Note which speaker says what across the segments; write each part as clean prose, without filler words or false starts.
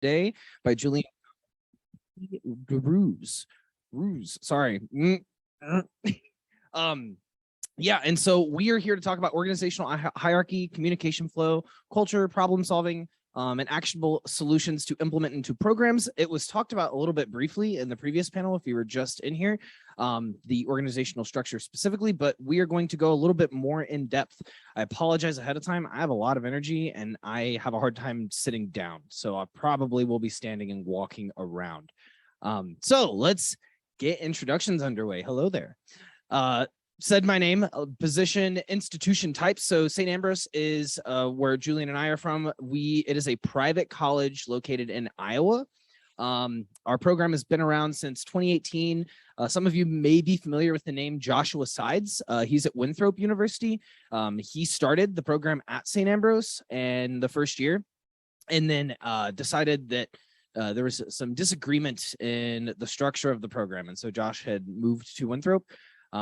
Speaker 1: today by Julian Ruse. Sorry. Yeah, and so we are here to talk about organizational hierarchy, communication flow, culture, problem solving, and actionable solutions to implement into programs. It was talked about a little bit briefly in the previous panel if you were just in here, the organizational structure specifically, but we are going to go a little bit more in depth. I apologize ahead of time. I have a lot of energy and I have a hard time sitting down, so I probably will be standing and walking around. So let's get introductions underway. Hello there. Said my name, position, institution type. So St. Ambrose is where Julian and I are from. It is a private college located in Iowa. Our program has been around since 2018. Some of you may be familiar with the name Joshua Sides. He's at Winthrop University. He started the program at St. Ambrose in the first year, and then decided that there was some disagreement in the structure of the program. And so Josh had moved to Winthrop.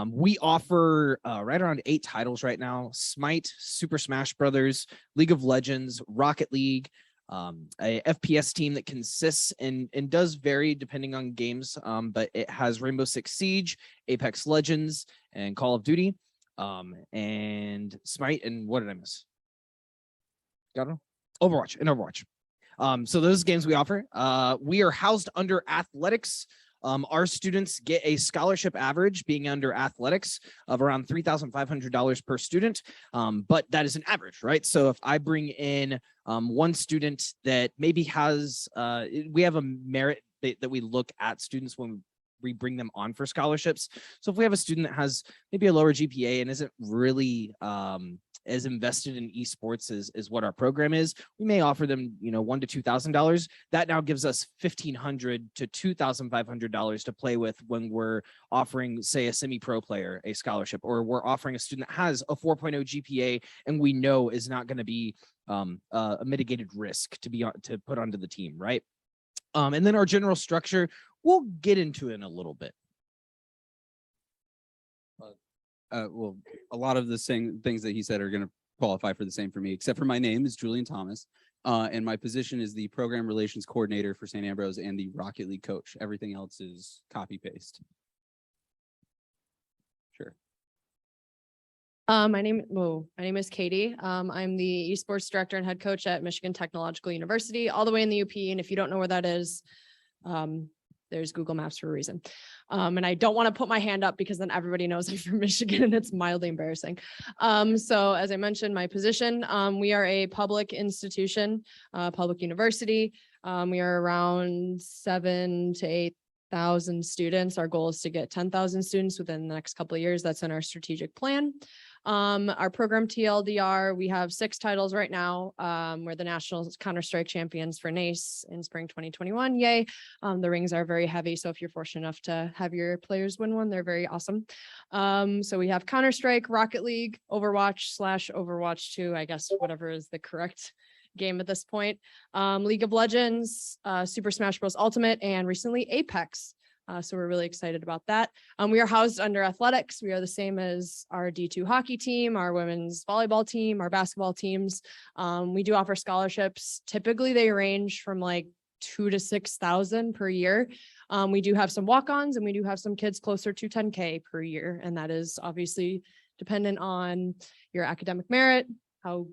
Speaker 1: We offer right around 8 titles right now: Smite, Super Smash Brothers, League of Legends, Rocket League, a FPS team that consists and does vary depending on games, but it has Rainbow Six Siege, Apex Legends, and Call of Duty, and Smite, and what did I miss? Got it? Overwatch, and Overwatch. So those games we offer. We are housed under athletics. Our students get a scholarship average being under athletics of around $3,500 per student, but that is an average, right? So if I bring in one student that maybe has, we have a merit that we look at students when we bring them on for scholarships. So if we have a student that has maybe a lower GPA and isn't really as invested in esports as what our program is, we may offer them, $1,000 to $2,000. That now gives us $1,500 to $2,500 to play with when we're offering, say, a semi-pro player a scholarship, or we're offering a student that has a 4.0 GPA and we know is not going to be a mitigated risk to put onto the team, right? And then our general structure, we'll get into it in a little bit.
Speaker 2: Well, a lot of the same things that he said are going to qualify for the same for me, except for my name is Julian Thomas, and my position is the program relations coordinator for St. Ambrose and the Rocket League coach. Everything else is copy paste. Sure.
Speaker 3: My name is Katie. I'm the esports director and head coach at Michigan Technological University, all the way in the UP. And if you don't know where that is, there's Google Maps for a reason. And I don't want to put my hand up because then everybody knows I'm from Michigan and it's mildly embarrassing. So as I mentioned, my position, we are a public institution, public university. We are around 7,000 to 8,000 students. Our goal is to get 10,000 students within the next couple of years. That's in our strategic plan. Our program TLDR, we have 6 titles right now. We're the national Counter-Strike champions for NACE in spring 2021. Yay. The rings are very heavy. So if you're fortunate enough to have your players win one, they're very awesome. So we have Counter-Strike, Rocket League, Overwatch / Overwatch 2, I guess, whatever is the correct game at this point. League of Legends, Super Smash Bros. Ultimate, and recently Apex. So we're really excited about that. We are housed under athletics. We are the same as our D2 hockey team, our women's volleyball team, our basketball teams. We do offer scholarships. Typically they range from like 2,000 to 6,000 per year. We do have some walk-ons and we do have some kids closer to 10K per year. And that is obviously dependent on your academic merit, how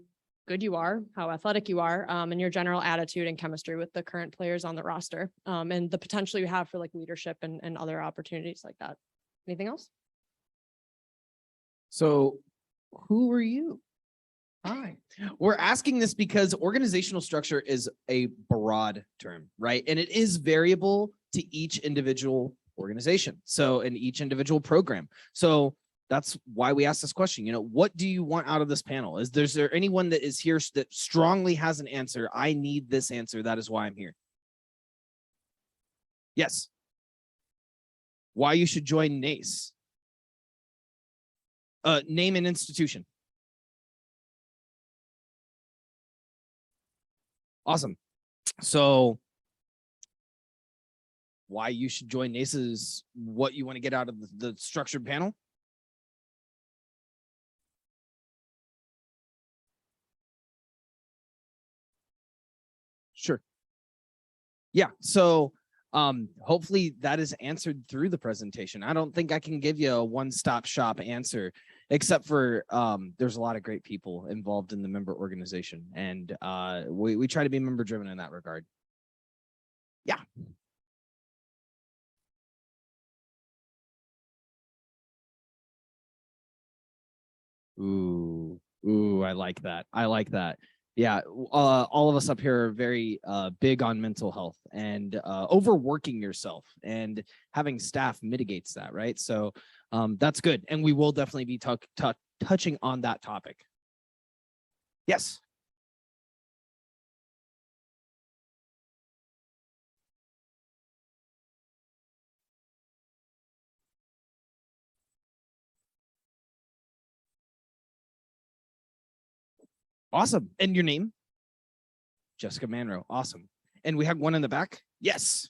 Speaker 3: good you are, how athletic you are, and your general attitude and chemistry with the current players on the roster, and the potential you have for like leadership and other opportunities like that. Anything else?
Speaker 1: So who are you? Hi. We're asking this because organizational structure is a broad term, right? And it is variable to each individual organization. So in each individual program. So that's why we asked this question. What do you want out of this panel? Is there anyone that is here that strongly has an answer? I need this answer. That is why I'm here. Yes. Why you should join NACE? Name and institution. Awesome. So why you should join NACE is what you want to get out of the structured panel? Sure. Yeah. So hopefully that is answered through the presentation. I don't think I can give you a one-stop shop answer, except for there's a lot of great people involved in the member organization, and we try to be member driven in that regard. Yeah. Ooh, I like that. I like that. Yeah, all of us up here are very big on mental health, and overworking yourself and having staff mitigates that, right? So that's good, and we will definitely be touching on that topic. Yes. Awesome. And your name? Jessica Manro. Awesome. And we have one in the back? Yes.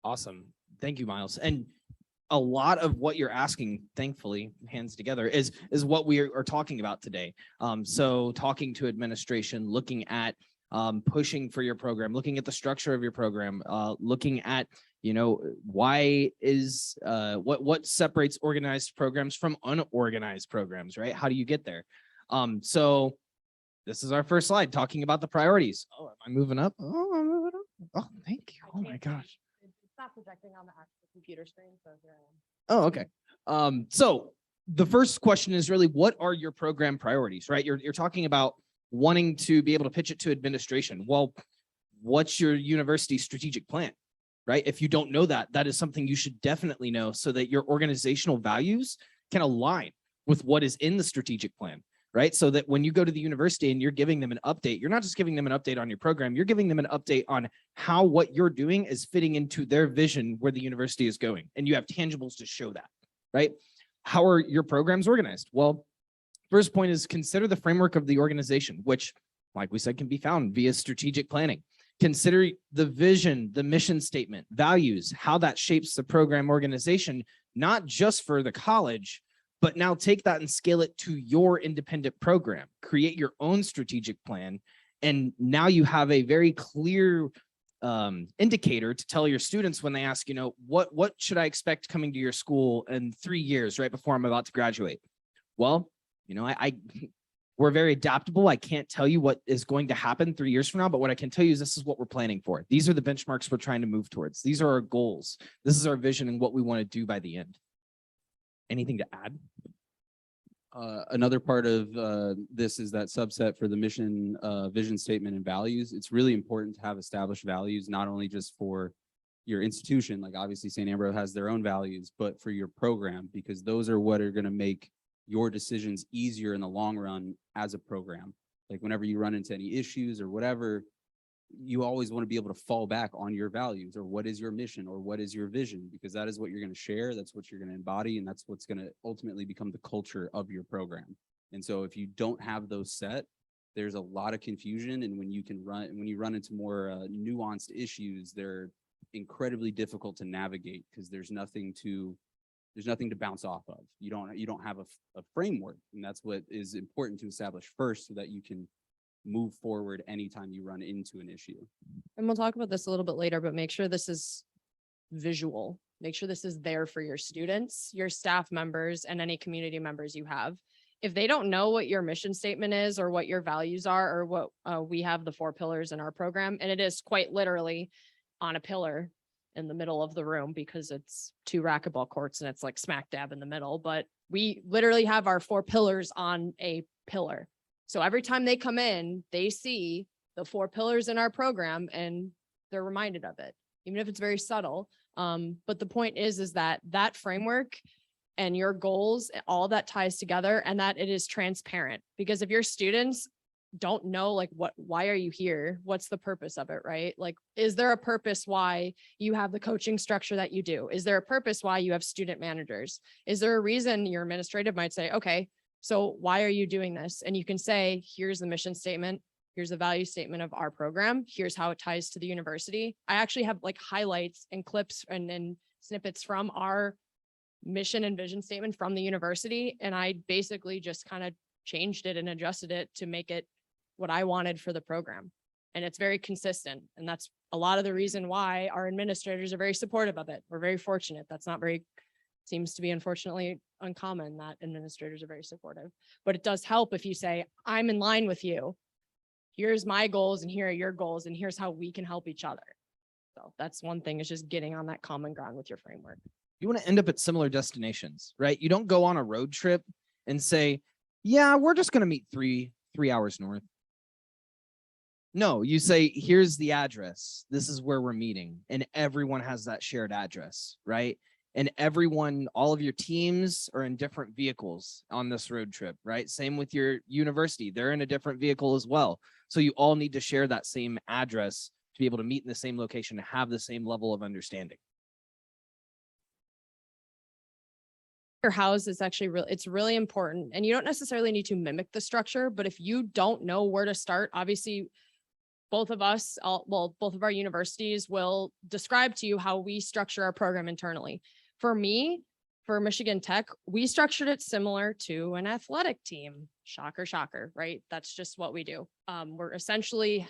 Speaker 1: Awesome. Thank you, Miles. And a lot of what you're asking, thankfully, hands together, is what we are talking about today. So talking to administration, looking at pushing for your program, looking at the structure of your program, looking at, why is what separates organized programs from unorganized programs, right? How do you get there? So this is our first slide talking about the priorities. Oh, am I moving up? Oh, I'm moving up. Oh, thank you. Oh my gosh.
Speaker 3: It's not projecting on the actual computer screen, so here I am.
Speaker 1: Oh, okay. So the first question is really, what are your program priorities, right? You're talking about wanting to be able to pitch it to administration. Well, what's your university strategic plan, right? If you don't know that, that is something you should definitely know so that your organizational values can align with what is in the strategic plan, right? So that when you go to the university and you're giving them an update, you're not just giving them an update on your program, you're giving them an update on how what you're doing is fitting into their vision where the university is going. And you have tangibles to show that, right? How are your programs organized? Well, first point is consider the framework of the organization, which, like we said, can be found via strategic planning. Consider the vision, the mission statement, values, how that shapes the program organization, not just for the college, but now take that and scale it to your independent program. Create your own strategic plan. And now you have a very clear indicator to tell your students when they ask, what should I expect coming to your school in 3 years, right before I'm about to graduate? Well, we're very adaptable. I can't tell you what is going to happen 3 years from now, but what I can tell you is this is what we're planning for. These are the benchmarks we're trying to move towards. These are our goals. This is our vision and what we want to do by the end. Anything to add?
Speaker 2: Another part of this is that subset for the mission, vision statement, and values. It's really important to have established values, not only just for your institution, like obviously St. Ambrose has their own values, but for your program, because those are what are going to make your decisions easier in the long run as a program. Like whenever you run into any issues or whatever, you always want to be able to fall back on your values, or what is your mission, or what is your vision, because that is what you're going to share, that's what you're going to embody, and that's what's going to ultimately become the culture of your program. And so if you don't have those set, there's a lot of confusion, and when you run into more nuanced issues, they're incredibly difficult to navigate because there's nothing to bounce off of. You don't have a framework, and that's what is important to establish first so that you can move forward anytime you run into an issue.
Speaker 3: And we'll talk about this a little bit later, but make sure this is visual. Make sure this is there for your students, your staff members, and any community members you have. If they don't know what your mission statement is or what your values are, or what we have the 4 pillars in our program, and it is quite literally on a pillar in the middle of the room because it's 2 racquetball courts and it's like smack dab in the middle, but we literally have our 4 pillars on a pillar. So every time they come in, they see the 4 pillars in our program and they're reminded of it, even if it's very subtle. But the point is that framework and your goals, all that ties together, and that it is transparent. Because if your students don't know, like, why are you here? What's the purpose of it, right? Like, is there a purpose why you have the coaching structure that you do? Is there a purpose why you have student managers? Is there a reason your administrative might say, okay, so why are you doing this? And you can say, here's the mission statement. Here's the value statement of our program. Here's how it ties to the university. I actually have like highlights and clips and snippets from our mission and vision statement from the university. And I basically just kind of changed it and adjusted it to make it what I wanted for the program. And it's very consistent. And that's a lot of the reason why our administrators are very supportive of it. We're very fortunate. That's not very, seems to be unfortunately uncommon that administrators are very supportive, but it does help if you say, I'm in line with you. Here's my goals and here are your goals and here's how we can help each other. So that's one thing, is just getting on that common ground with your framework.
Speaker 1: You want to end up at similar destinations, right? You don't go on a road trip and say, yeah, we're just going to meet three hours north. No, you say, here's the address. This is where we're meeting. And everyone has that shared address, right? And everyone, all of your teams are in different vehicles on this road trip, right? Same with your university. They're in a different vehicle as well. So you all need to share that same address to be able to meet in the same location, to have the same level of understanding.
Speaker 3: Your house is actually it's really important, and you don't necessarily need to mimic the structure, but if you don't know where to start, obviously both of us, both of our universities will describe to you how we structure our program internally. For me, for Michigan Tech, we structured it similar to an athletic team. Shocker, shocker, right? That's just what we do. We're essentially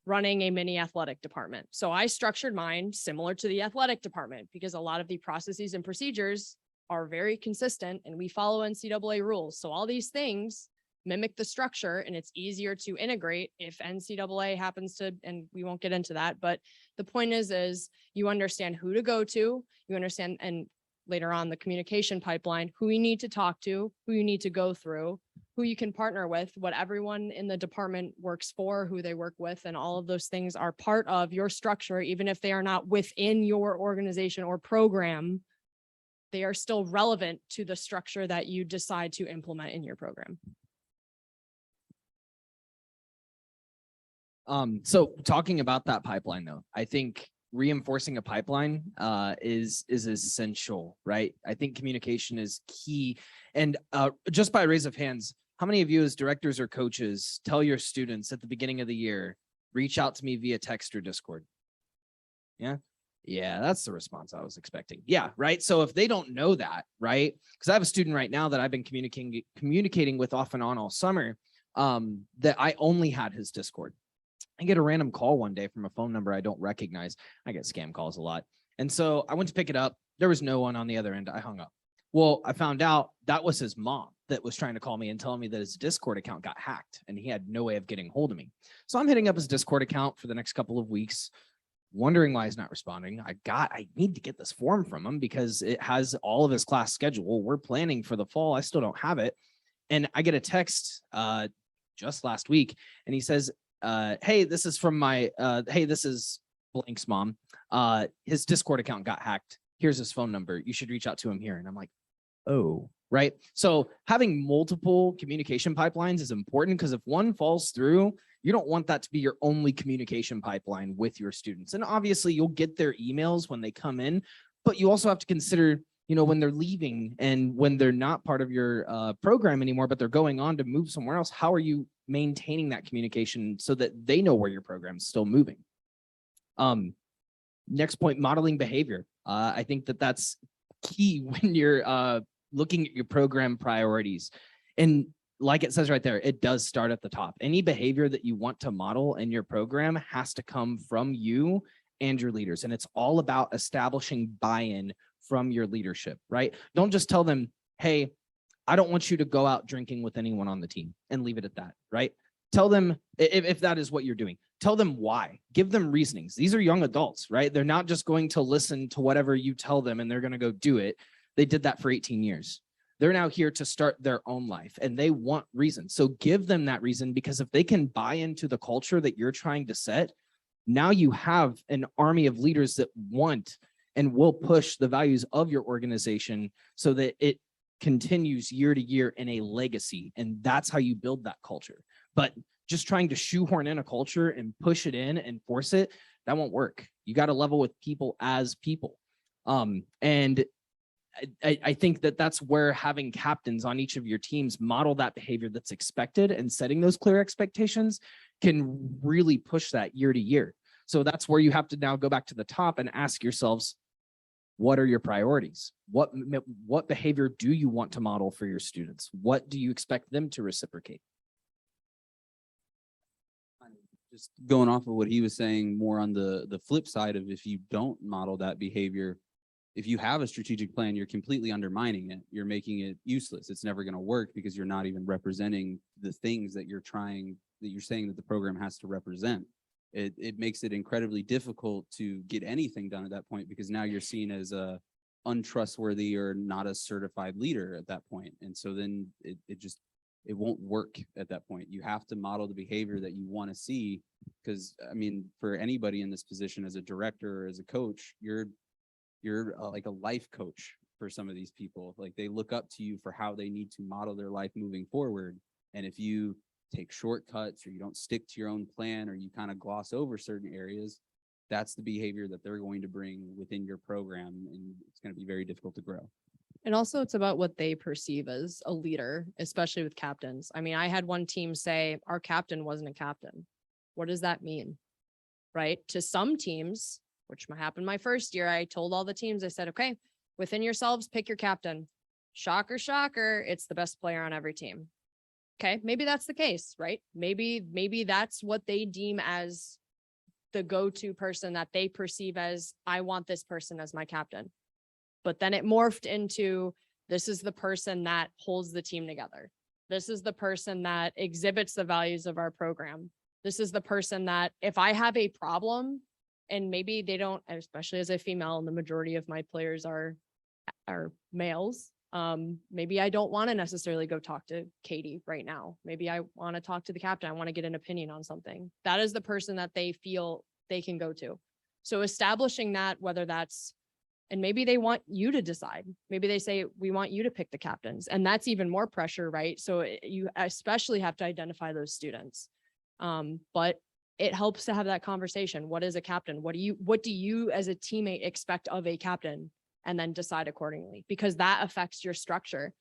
Speaker 3: running a mini athletic department. So I structured mine similar to the athletic department because a lot of the processes and procedures are very consistent and we follow NCAA rules. So all these things mimic the structure and it's easier to integrate if NCAA happens to, and we won't get into that, but the point is you understand who to go to, you understand, and later on the communication pipeline, who you need to talk to, who you need to go through, who you can partner with, what everyone in the department works for, who they work with, and all of those things are part of your structure, even if they are not within your organization or program, they are still relevant to the structure that you decide to implement in your program.
Speaker 1: So talking about that pipeline though, I think reinforcing a pipeline is essential, right? I think communication is key. And just by raise of hands, how many of you as directors or coaches tell your students at the beginning of the year, reach out to me via text or Discord? Yeah, that's the response I was expecting. Yeah, right. So if they don't know that, right? Because I have a student right now that I've been communicating with off and on all summer, that I only had his Discord. I get a random call one day from a phone number I don't recognize. I get scam calls a lot. And so I went to pick it up. There was no one on the other end. I hung up. Well, I found out that was his mom that was trying to call me and telling me that his Discord account got hacked and he had no way of getting hold of me. So I'm hitting up his Discord account for the next couple of weeks, wondering why he's not responding. I need to get this form from him because it has all of his class schedule. We're planning for the fall. I still don't have it. And I get a text just last week and he says, hey, this is from my, hey, this is blank's mom. His Discord account got hacked. Here's his phone number. You should reach out to him here. And I'm like, oh, right. So having multiple communication pipelines is important because if one falls through, you don't want that to be your only communication pipeline with your students. And obviously you'll get their emails when they come in, but you also have to consider, you know, when they're leaving and when they're not part of your program anymore, but they're going on to move somewhere else, how are you maintaining that communication so that they know where your program's still moving? Next point, modeling behavior. I think that that's key when you're looking at your program priorities. And like it says right there, it does start at the top. Any behavior that you want to model in your program has to come from you and your leaders. And it's all about establishing buy-in from your leadership, right? Don't just tell them, hey, I don't want you to go out drinking with anyone on the team and leave it at that, right? Tell them, if that is what you're doing, tell them why, give them reasonings. These are young adults, right? They're not just going to listen to whatever you tell them and they're going to go do it. They did that for 18 years. They're now here to start their own life and they want reason. So give them that reason, because if they can buy into the culture that you're trying to set, now you have an army of leaders that want and will push the values of your organization so that it continues year to year in a legacy. And that's how you build that culture. But just trying to shoehorn in a culture and push it in and force it, that won't work. You got to level with people as people. And I think that that's where having captains on each of your teams model that behavior that's expected and setting those clear expectations can really push that year to year. So that's where you have to now go back to the top and ask yourselves, what are your priorities? What behavior do you want to model for your students? What do you expect them to reciprocate?
Speaker 2: Just going off of what he was saying more on the flip side of, if you don't model that behavior, if you have a strategic plan, you're completely undermining it. You're making it useless. It's never going to work because you're not even representing the things that you're saying that the program has to represent. It makes it incredibly difficult to get anything done at that point, because now you're seen as a untrustworthy or not a certified leader at that point. And so then it won't work at that point. You have to model the behavior that you want to see, because I mean, for anybody in this position as a director or as a coach, you're like a life coach for some of these people. Like, they look up to you for how they need to model their life moving forward. And if you take shortcuts, or you don't stick to your own plan, or you kind of gloss over certain areas, that's the behavior that they're going to bring within your program, and it's going to be very difficult to grow.
Speaker 3: And also it's about what they perceive as a leader, especially with captains. I mean, I had one team say our captain wasn't a captain. What does that mean? Right? To some teams, which happened my first year, I told all the teams, I said, okay, within yourselves, pick your captain. Shocker, shocker, it's the best player on every team. Okay, maybe that's the case, right? Maybe that's what they deem as the go-to person that they perceive as, I want this person as my captain. But then it morphed into, this is the person that holds the team together. This is the person that exhibits the values of our program. This is the person that if I have a problem, and maybe they don't, especially as a female, and the majority of my players are males, maybe I don't want to necessarily go talk to Katie right now. Maybe I want to talk to the captain. I want to get an opinion on something. That is the person that they feel they can go to. So establishing that, whether that's, and maybe they want you to decide. Maybe they say, we want you to pick the captains, and that's even more pressure, right? So you especially have to identify those students. But it helps to have that conversation. What is a captain? What do you as a teammate expect of a captain? And then decide accordingly, because that affects your structure,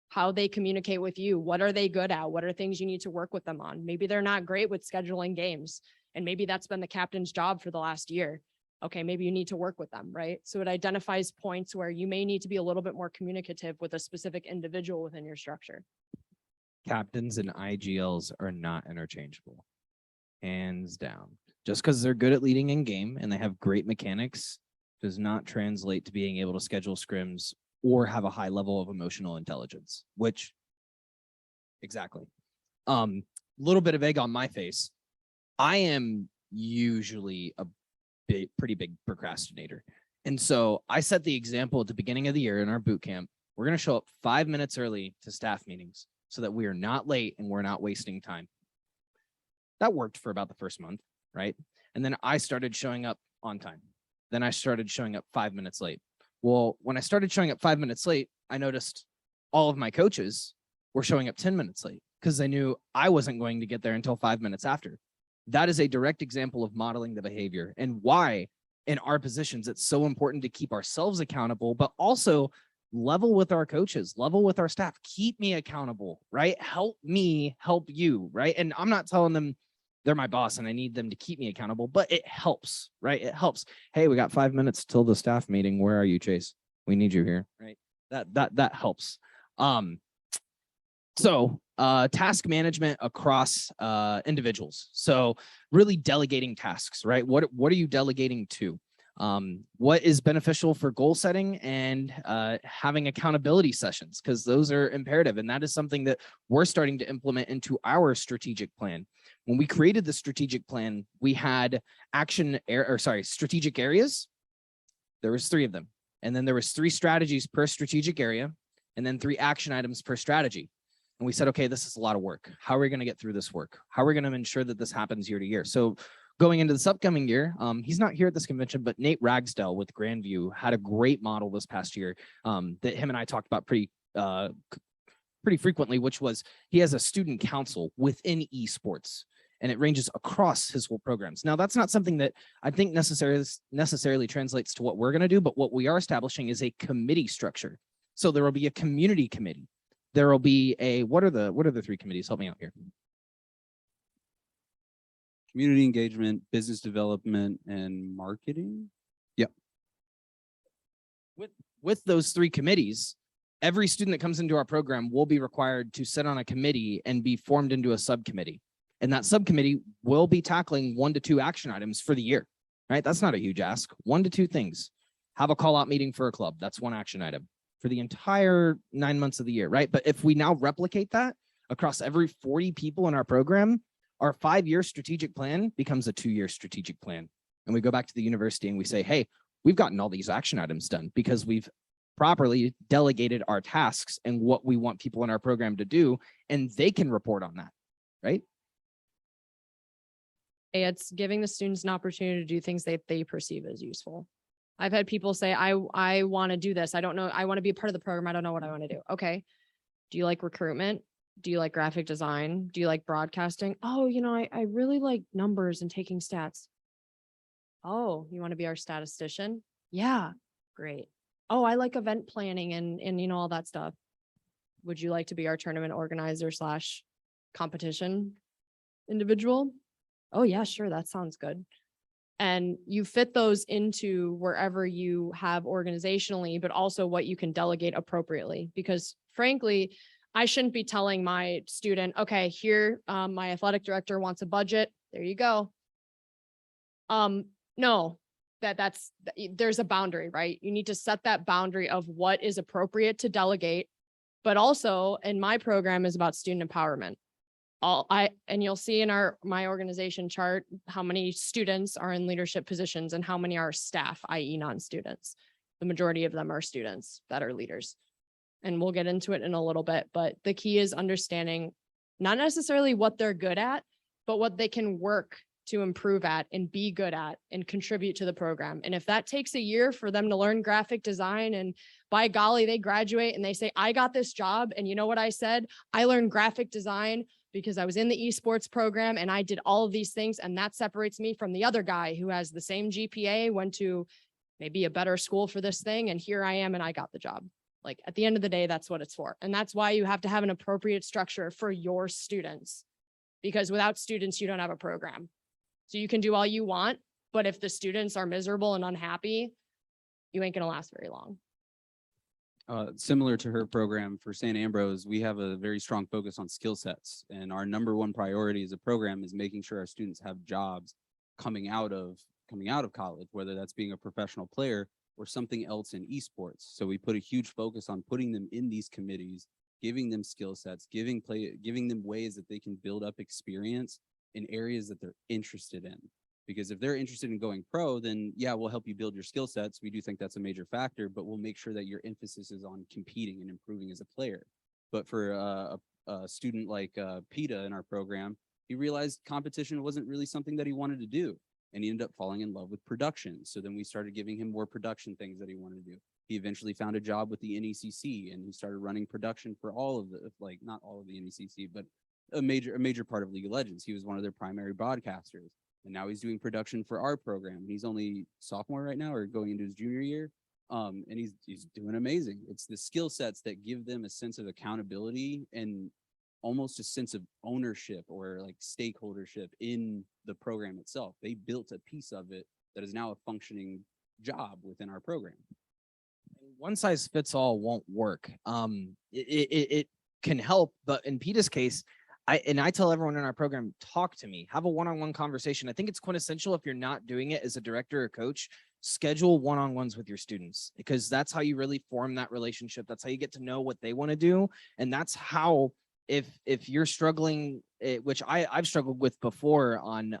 Speaker 3: how they communicate with you. What are they good at? What are things you need to work with them on? Maybe they're not great with scheduling games, and maybe that's been the captain's job for the last year. Okay, maybe you need to work with them, right? So it identifies points where you may need to be a little bit more communicative with a specific individual within your structure.
Speaker 1: Captains and IGLs are not interchangeable, hands down. Just because they're good at leading in game and they have great mechanics does not translate to being able to schedule scrims or have a high level of emotional intelligence, which exactly. Little bit of egg on my face. I am usually a pretty big procrastinator. And so I set the example at the beginning of the year in our boot camp. We're going to show up 5 minutes early to staff meetings so that we are not late and we're not wasting time. That worked for about the first month, right? And then I started showing up on time. Then I started showing up 5 minutes late. Well, when I started showing up 5 minutes late, I noticed all of my coaches were showing up 10 minutes late because they knew I wasn't going to get there until 5 minutes after. That is a direct example of modeling the behavior, and why in our positions, it's so important to keep ourselves accountable, but also level with our coaches, level with our staff, keep me accountable, right? Help me help you, right? And I'm not telling them they're my boss and I need them to keep me accountable, but it helps, right? It helps. Hey, we got 5 minutes till the staff meeting. Where are you, Chase? We need you here, right? That helps. Task management across individuals. So really delegating tasks, right? What are you delegating to? What is beneficial for goal setting and having accountability sessions, because those are imperative. And that is something that we're starting to implement into our strategic plan. When we created the strategic plan, we had strategic areas. There was 3 of them. And then there was 3 strategies per strategic area, and then 3 action items per strategy. And we said, okay, this is a lot of work. How are we going to get through this work? How are we going to ensure that this happens year to year? So going into this upcoming year, he's not here at this convention, but Nate Ragsdale with Grandview had a great model this past year that him and I talked about pretty frequently, which was he has a student council within esports. and it ranges across his whole programs. Now, that's not something that I think necessarily translates to what we're going to do, but what we are establishing is a committee structure. So there will be a community committee. There will be a, what are the three committees? Help me out here.
Speaker 2: Community engagement, business development, and marketing. Yep.
Speaker 1: With those three committees, every student that comes into our program will be required to sit on a committee and be formed into a subcommittee. And that subcommittee will be tackling 1 to 2 action items for the year, right? That's not a huge ask. 1 to 2 things. Have a call out meeting for a club. That's 1 action item for the entire 9 months of the year, right? But if we now replicate that across every 40 people in our program, our 5-year strategic plan becomes a 2-year strategic plan. And we go back to the university and we say, hey, we've gotten all these action items done because we've properly delegated our tasks and what we want people in our program to do, and they can report on that, right?
Speaker 3: It's giving the students an opportunity to do things that they perceive as useful. I've had people say, I want to do this. I don't know. I want to be a part of the program. I don't know what I want to do. Okay. Do you like recruitment? Do you like graphic design? Do you like broadcasting? Oh, I really like numbers and taking stats. Oh, you want to be our statistician? Yeah, great. Oh, I like event planning and all that stuff. Would you like to be our tournament organizer / competition individual? Oh yeah, sure. That sounds good. And you fit those into wherever you have organizationally, but also what you can delegate appropriately. Because frankly, I shouldn't be telling my student, okay, here, my athletic director wants a budget. There you go. No, there's a boundary, right? You need to set that boundary of what is appropriate to delegate, but also in my program is about student empowerment. And you'll see in my organization chart how many students are in leadership positions and how many are staff, i.e. non-students. The majority of them are students that are leaders. And we'll get into it in a little bit, but the key is understanding not necessarily what they're good at, but what they can work to improve at and be good at and contribute to the program. And if that takes a year for them to learn graphic design, and by golly, they graduate and they say, I got this job. And you know what I said? I learned graphic design because I was in the esports program and I did all of these things. And that separates me from the other guy who has the same GPA, went to maybe a better school for this thing. And here I am and I got the job. Like at the end of the day, that's what it's for. And that's why you have to have an appropriate structure for your students, because without students, you don't have a program. So you can do all you want, but if the students are miserable and unhappy, you ain't going to last very long.
Speaker 2: Similar to her program for St. Ambrose, we have a very strong focus on skill sets. And our #1 priority as a program is making sure our students have jobs coming out of college, whether that's being a professional player or something else in esports. So we put a huge focus on putting them in these committees, giving them skill sets, giving them ways that they can build up experience in areas that they're interested in. Because if they're interested in going pro, then yeah, we'll help you build your skill sets. We do think that's a major factor, but we'll make sure that your emphasis is on competing and improving as a player. But for a student like PETA in our program, he realized competition wasn't really something that he wanted to do. And he ended up falling in love with production. So then we started giving him more production things that he wanted to do. He eventually found a job with the NACE and he started running production for all of the, like not all of the NACE, but a major part of League of Legends. He was one of their primary broadcasters. And now he's doing production for our program. He's only sophomore right now or going into his junior year. And he's doing amazing. It's the skill sets that give them a sense of accountability and almost a sense of ownership or like stakeholdership in the program itself. They built a piece of it that is now a functioning job within our program.
Speaker 1: One size fits all won't work. It can help, but in PETA's case, I tell everyone in our program, talk to me, have a one-on-one conversation. I think it's quintessential if you're not doing it as a director or coach, schedule one-on-ones with your students, because that's how you really form that relationship. That's how you get to know what they want to do. And that's how, if you're struggling, which I've struggled with before on,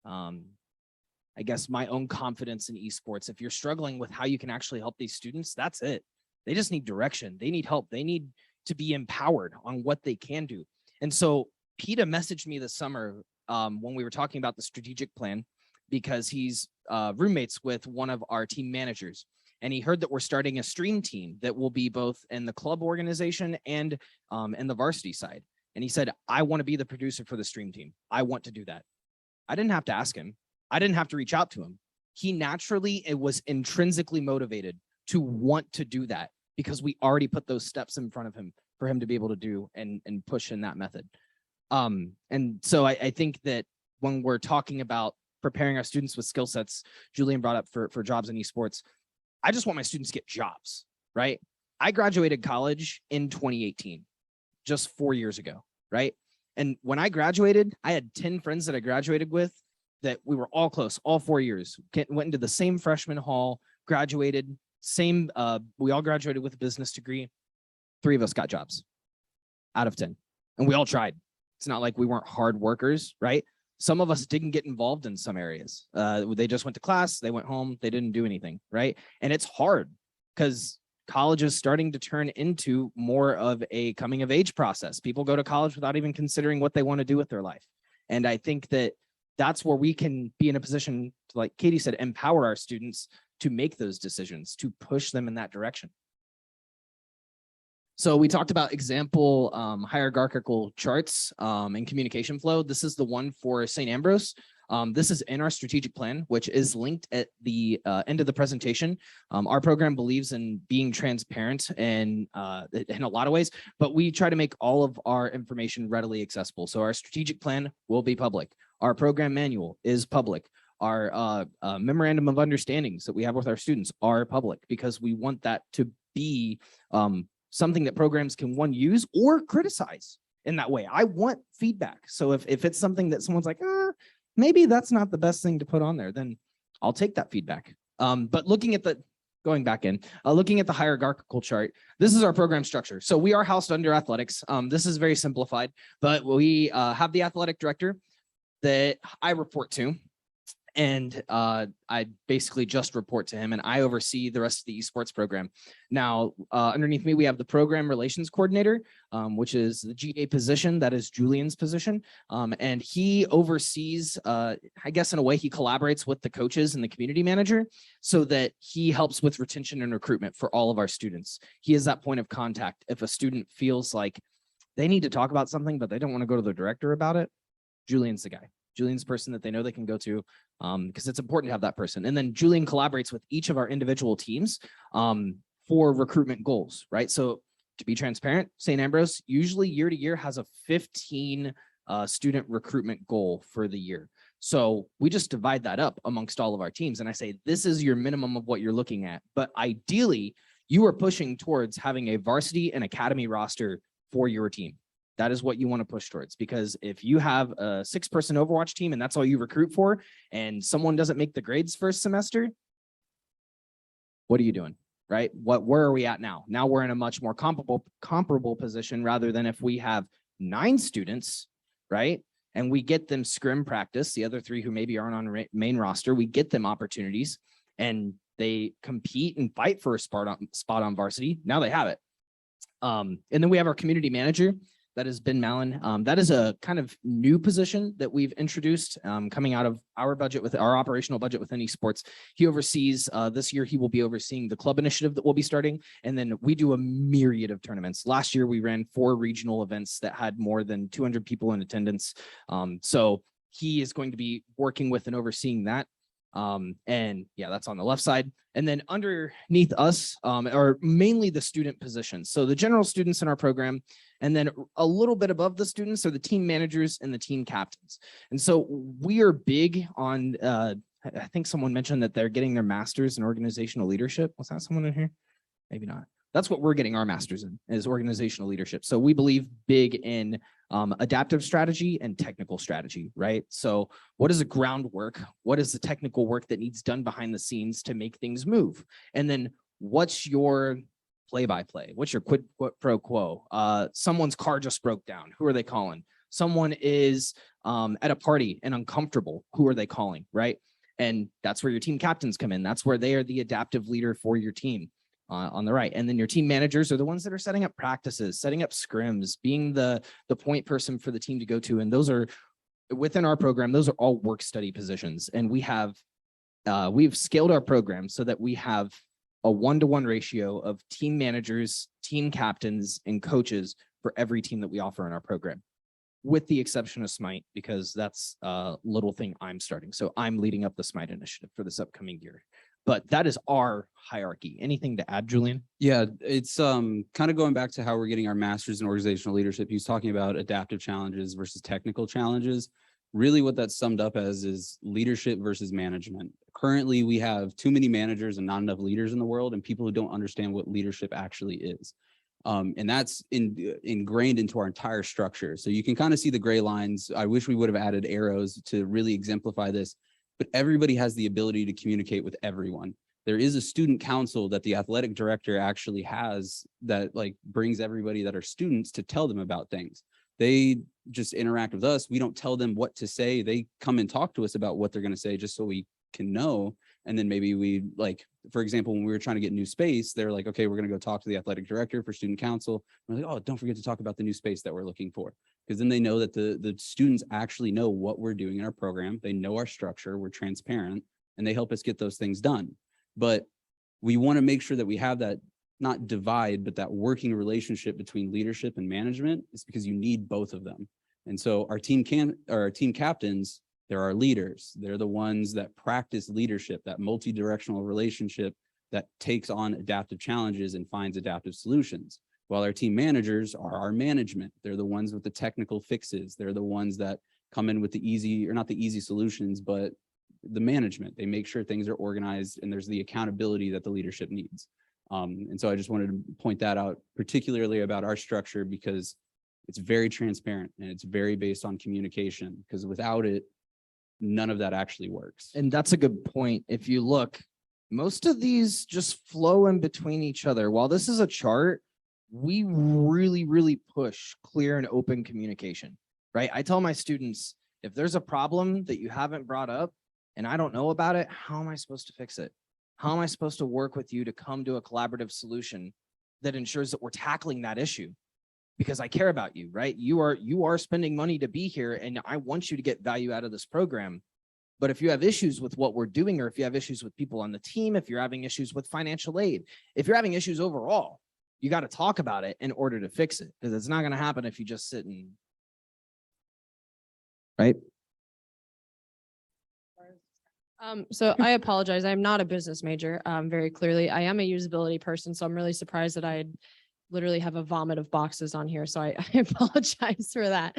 Speaker 1: I guess my own confidence in esports, if you're struggling with how you can actually help these students, that's it. They just need direction. They need help. They need to be empowered on what they can do. And so PETA messaged me this summer when we were talking about the strategic plan, because he's roommates with one of our team managers. And he heard that we're starting a stream team that will be both in the club organization and in the varsity side. And he said, I want to be the producer for the stream team. I want to do that. I didn't have to ask him. I didn't have to reach out to him. He naturally, it was intrinsically motivated to want to do that because we already put those steps in front of him for him to be able to do and push in that method. And so I think that when we're talking about preparing our students with skill sets, Julian brought up for jobs in esports, I just want my students to get jobs, right? I graduated college in 2018, just 4 years ago, right? And when I graduated, I had 10 friends that I graduated with that we were all close, all 4 years, went into the same freshman hall, graduated, we all graduated with a business degree. 3 of us got jobs out of 10, and we all tried. It's not like we weren't hard workers, right? Some of us didn't get involved in some areas. They just went to class, they went home, they didn't do anything, right? And it's hard because college is starting to turn into more of a coming of age process. People go to college without even considering what they want to do with their life. And I think that that's where we can be in a position to, like Katie said, empower our students to make those decisions, to push them in that direction. So we talked about example hierarchical charts and communication flow. This is the one for St. Ambrose. This is in our strategic plan, which is linked at the end of the presentation. Our program believes in being transparent and in a lot of ways, but we try to make all of our information readily accessible. So our strategic plan will be public. Our program manual is public. Our memorandum of understandings that we have with our students are public because we want that to be something that programs can, one, use or criticize in that way. I want feedback. So if it's something that someone's like, maybe that's not the best thing to put on there, then I'll take that feedback. But looking at looking at the hierarchical chart, this is our program structure. So we are housed under athletics. This is very simplified, but we have the athletic director that I report to. And I basically just report to him, and I oversee the rest of the esports program. Now, underneath me, we have the program relations coordinator, which is the GA position. That is Julian's position. And he oversees, I guess in a way, he collaborates with the coaches and the community manager so that he helps with retention and recruitment for all of our students. He is that point of contact. If a student feels like they need to talk about something, but they don't want to go to the director about it, Julian's the guy. Julian's the person that they know they can go to because it's important to have that person. And then Julian collaborates with each of our individual teams for recruitment goals, right? So to be transparent, St. Ambrose usually year to year has a 15 student recruitment goal for the year. So we just divide that up amongst all of our teams. And I say, this is your minimum of what you're looking at. But ideally, you are pushing towards having a varsity and academy roster for your team. That is what you want to push towards, because if you have a 6-person Overwatch team and that's all you recruit for, and someone doesn't make the grades first semester, what are you doing, right? Where are we at now? Now we're in a much more comparable position rather than if we have 9 students, right? And we get them scrim practice, the other 3 who maybe aren't on main roster, we get them opportunities and they compete and fight for a spot on varsity. Now they have it. And then we have our community manager. That is Ben Mallon. That is a kind of new position that we've introduced coming out of our budget with our operational budget within esports. He oversees this year, he will be overseeing the club initiative that we'll be starting. And then we do a myriad of tournaments. Last year, we ran 4 regional events that had more than 200 people in attendance. So he is going to be working with and overseeing that. And yeah, that's on the left side. And then underneath us are mainly the student positions. So the general students in our program, and then a little bit above the students are the team managers and the team captains. And so we are big on, I think someone mentioned that they're getting their master's in organizational leadership. Was that someone in here? Maybe not. That's what we're getting our master's in, is organizational leadership. So we believe big in adaptive strategy and technical strategy, right? So what is the groundwork? What is the technical work that needs done behind the scenes to make things move? And then what's your play-by-play? What's your quid pro quo? Someone's car just broke down. Who are they calling? Someone is at a party and uncomfortable. Who are they calling, right? And that's where your team captains come in. That's where they are the adaptive leader for your team. On the right. And then your team managers are the ones that are setting up practices, setting up scrims, being the point person for the team to go to. And those are within our program, those are all work study positions. And we've scaled our program so that we have a 1-to-1 ratio of team managers, team captains, and coaches for every team that we offer in our program, with the exception of Smite, because that's a little thing I'm starting. So I'm leading up the Smite initiative for this upcoming year. But that is our hierarchy. Anything to add, Julian?
Speaker 2: Yeah, it's kind of going back to how we're getting our master's in organizational leadership. He was talking about adaptive challenges versus technical challenges. Really what that's summed up as is leadership versus management. Currently, we have too many managers and not enough leaders in the world, and people who don't understand what leadership actually is. And that's ingrained into our entire structure. So you can kind of see the gray lines. I wish we would have added arrows to really exemplify this, but everybody has the ability to communicate with everyone. There is a student council that the athletic director actually has that like brings everybody that are students to tell them about things. They just interact with us. We don't tell them what to say. They come and talk to us about what they're going to say just so we can know. And then maybe we like, for example, when we were trying to get new space, they're like, okay, we're going to go talk to the athletic director for student council. We're like, oh, don't forget to talk about the new space that we're looking for. Because then they know that the students actually know what we're doing in our program. They know our structure, we're transparent, and they help us get those things done. But we want to make sure that we have that, not divide, but that working relationship between leadership and management, is because you need both of them. And so our team captains, they're our leaders. They're the ones that practice leadership, that multi-directional relationship that takes on adaptive challenges and finds adaptive solutions. While our team managers are our management. They're the ones with the technical fixes. They're the ones that come in with the easy, or not the easy solutions, but the management. They make sure things are organized and there's the accountability that the leadership needs. And so I just wanted to point that out, particularly about our structure, because it's very transparent and it's very based on communication, because without it, none of that actually works.
Speaker 1: And that's a good point. If you look, most of these just flow in between each other. While this is a chart, we really push clear and open communication, right? I tell my students, if there's a problem that you haven't brought up and I don't know about it, how am I supposed to fix it? How am I supposed to work with you to come to a collaborative solution that ensures that we're tackling that issue? Because I care about you, right? You are spending money to be here, and I want you to get value out of this program. But if you have issues with what we're doing, or if you have issues with people on the team, if you're having issues with financial aid, if you're having issues overall, you got to talk about it in order to fix it, because it's not going to happen if you just sit and, right?
Speaker 3: So I apologize. I'm not a business major. Very clearly, I am a usability person, so I'm really surprised that I literally have a vomit of boxes on here. So I apologize for that.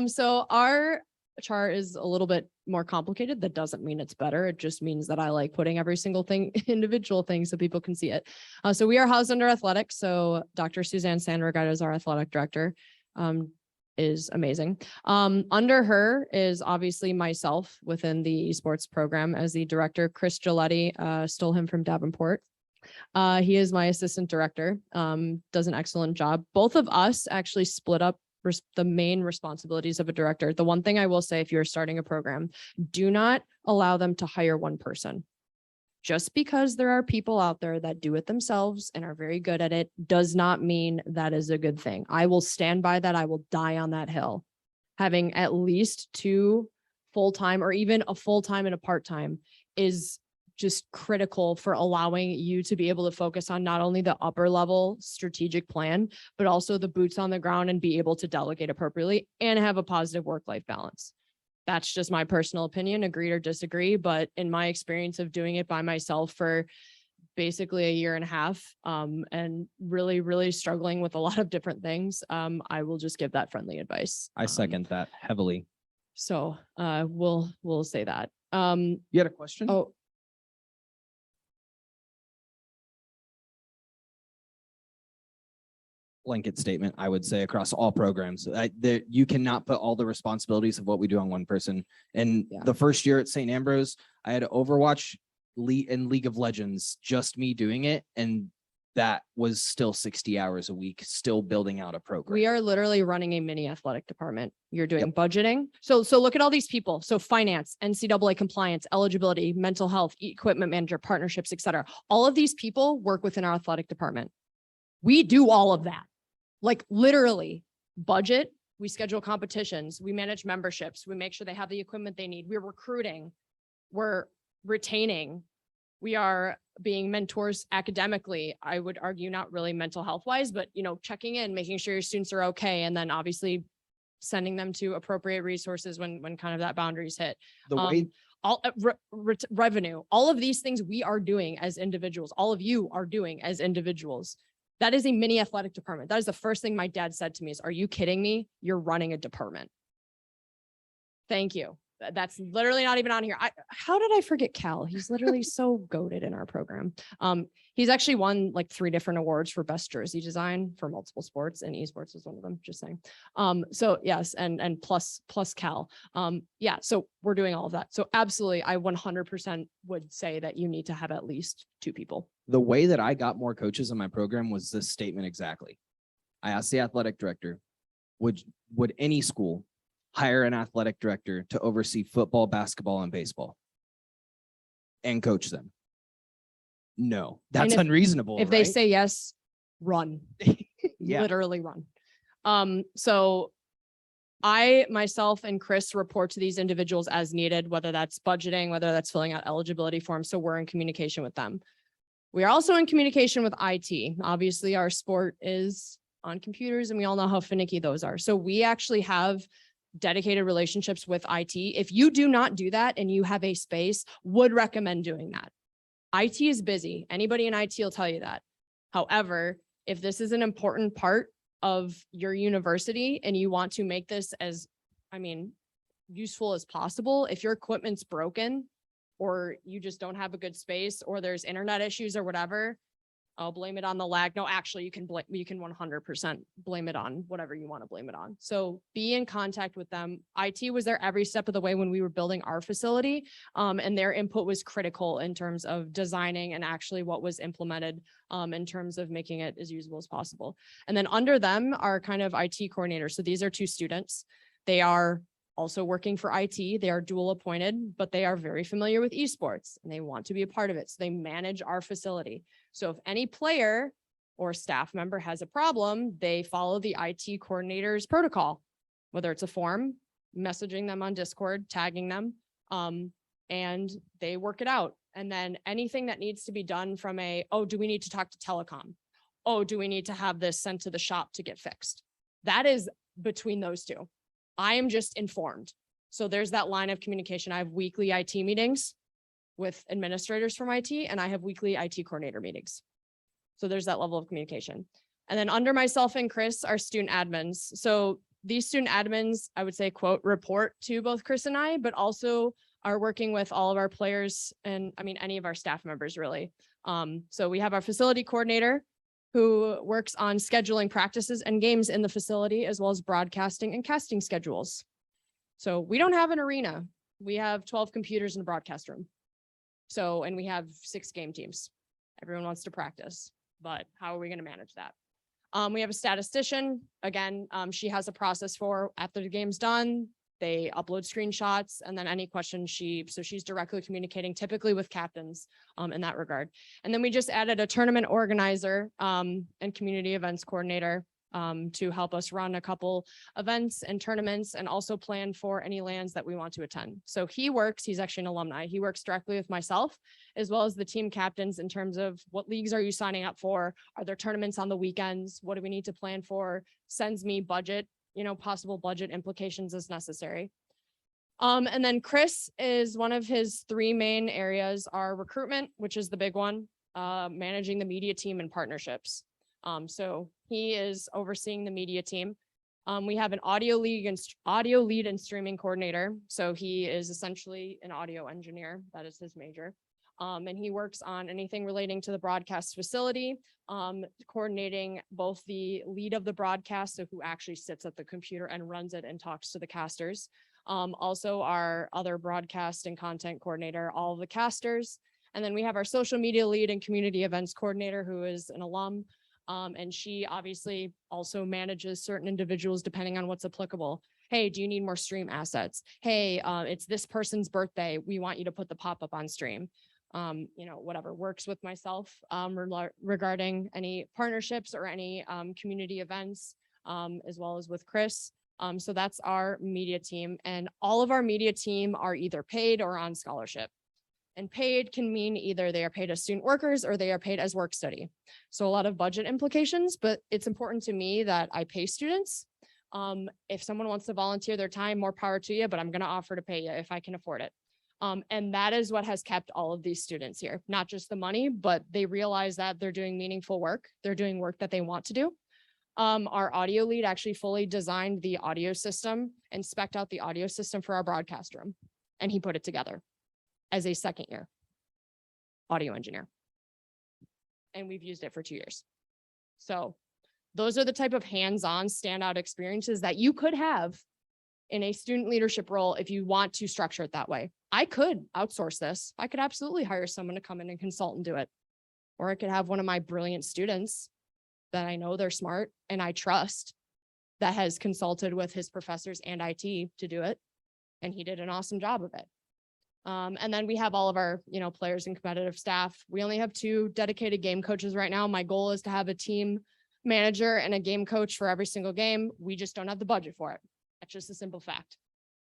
Speaker 3: So our chart is a little bit more complicated. That doesn't mean it's better. It just means that I like putting every single thing, individual thing, so people can see it. So we are housed under athletics. So Dr. Suzanne Sandberg is our athletic director. Is amazing. Under her is obviously myself within the esports program as the director. Chris Giletti, stole him from Davenport. He is my assistant director, does an excellent job. Both of us actually split up the main responsibilities of a director. The one thing I will say, if you're starting a program, do not allow them to hire one person. Just because there are people out there that do it themselves and are very good at it does not mean that is a good thing. I will stand by that. I will die on that hill. Having at least 2 full-time, or even a full-time and a part-time, is just critical for allowing you to be able to focus on not only the upper level strategic plan, but also the boots on the ground and be able to delegate appropriately and have a positive work-life balance. That's just my personal opinion, agree or disagree. But in my experience of doing it by myself for basically 1.5 years, and really struggling with a lot of different things, I will just give that friendly advice.
Speaker 1: I second that heavily.
Speaker 3: So we'll say that.
Speaker 1: You had a question?
Speaker 3: Oh,
Speaker 1: blanket statement, I would say, across all programs. You cannot put all the responsibilities of what we do on one person. And the first year at St. Ambrose, I had Overwatch and League of Legends, just me doing it. And that was still 60 hours a week, still building out a program.
Speaker 3: We are literally running a mini athletic department. You're doing budgeting. So look at all these people. So finance, NCAA compliance, eligibility, mental health, equipment manager, partnerships, et cetera. All of these people work within our athletic department. We do all of that. Like literally budget, we schedule competitions, we manage memberships, we make sure they have the equipment they need. We're recruiting, we're retaining, we are being mentors academically, I would argue not really mental health wise, but, checking in, making sure your students are okay. And then obviously sending them to appropriate resources when kind of that boundaries hit.
Speaker 1: The way
Speaker 3: All revenue, all of these things we are doing as individuals, all of you are doing as individuals. That is a mini athletic department. That is the first thing my dad said to me is, are you kidding me? You're running a department. Thank you. That's literally not even on here. How did I forget Cal? He's literally so goated in our program. He's actually won like 3 different awards for best jersey design for multiple sports, and esports is one of them, just saying. So yes, and plus Cal. Yeah, so we're doing all of that. So absolutely, I 100% would say that you need to have at least 2 people.
Speaker 1: The way that I got more coaches in my program was this statement exactly. I asked the athletic director, would any school hire an athletic director to oversee football, basketball, and baseball and coach them? No, that's unreasonable.
Speaker 3: If they say yes, run.
Speaker 1: Yeah.
Speaker 3: Literally run. So I, myself, and Chris report to these individuals as needed, whether that's budgeting, whether that's filling out eligibility forms. So we're in communication with them. We are also in communication with IT. Obviously, our sport is on computers, and we all know how finicky those are. So we actually have dedicated relationships with IT. If you do not do that and you have a space, would recommend doing that. IT is busy. Anybody in IT will tell you that. However, if this is an important part of your university and you want to make this as, useful as possible, if your equipment's broken or you just don't have a good space or there's internet issues or whatever, I'll blame it on the lag. No, actually, you can 100% blame it on whatever you want to blame it on. So be in contact with them. IT was there every step of the way when we were building our facility, and their input was critical in terms of designing and actually what was implemented in terms of making it as usable as possible. And then under them are kind of IT coordinators. So these are 2 students. They are also working for IT. They are dual appointed, but they are very familiar with esports and they want to be a part of it. So they manage our facility. So if any player or staff member has a problem, they follow the IT coordinator's protocol, whether it's a form, messaging them on Discord, tagging them, and they work it out. And then anything that needs to be done from do we need to talk to telecom? Oh, do we need to have this sent to the shop to get fixed? That is between those 2. I am just informed. So there's that line of communication. I have weekly IT meetings with administrators from IT, and I have weekly IT coordinator meetings. So there's that level of communication. And then under myself and Chris are student admins. So these student admins, I would say, quote, report to both Chris and I, but also are working with all of our players and any of our staff members really. So we have our facility coordinator who works on scheduling practices and games in the facility, as well as broadcasting and casting schedules. So we don't have an arena. We have 12 computers in a broadcast room. So, and we have 6 game teams. Everyone wants to practice, but how are we going to manage that? We have a statistician. Again, she has a process for after the game's done, they upload screenshots, and then any questions so she's directly communicating typically with captains in that regard. And then we just added a tournament organizer and community events coordinator to help us run a couple events and tournaments and also plan for any lands that we want to attend. So he's actually an alumni. He works directly with myself as well as the team captains in terms of what leagues are you signing up for? Are there tournaments on the weekends? What do we need to plan for? Sends me budget, possible budget implications as necessary. And then Chris is one of his 3 main areas are recruitment, which is the big one, managing the media team and partnerships. So he is overseeing the media team. We have an audio lead and streaming coordinator. So he is essentially an audio engineer. That is his major. And he works on anything relating to the broadcast facility, coordinating both the lead of the broadcast, so who actually sits at the computer and runs it and talks to the casters. Also our other broadcast and content coordinator, all of the casters. And then we have our social media lead and community events coordinator, who is an alum. And she obviously also manages certain individuals depending on what's applicable. Hey, do you need more stream assets? Hey, it's this person's birthday. We want you to put the pop-up on stream. Whatever works with myself regarding any partnerships or any community events, as well as with Chris. So that's our media team, and all of our media team are either paid or on scholarship. And paid can mean either they are paid as student workers or they are paid as work study. So a lot of budget implications, but it's important to me that I pay students. If someone wants to volunteer their time, more power to you, but I'm going to offer to pay you if I can afford it. And that is what has kept all of these students here, not just the money, but they realize that they're doing meaningful work. They're doing work that they want to do. Our audio lead actually fully designed the audio system and spec'd out the audio system for our broadcast room. And he put it together as a second year audio engineer. And we've used it for 2 years. So those are the type of hands-on standout experiences that you could have in a student leadership role if you want to structure it that way. I could outsource this. I could absolutely hire someone to come in and consult and do it. Or I could have one of my brilliant students that I know they're smart and I trust that has consulted with his professors and IT to do it. And he did an awesome job of it. And then we have all of our, players and competitive staff. We only have 2 dedicated game coaches right now. My goal is to have a team manager and a game coach for every single game. We just don't have the budget for it. That's just a simple fact.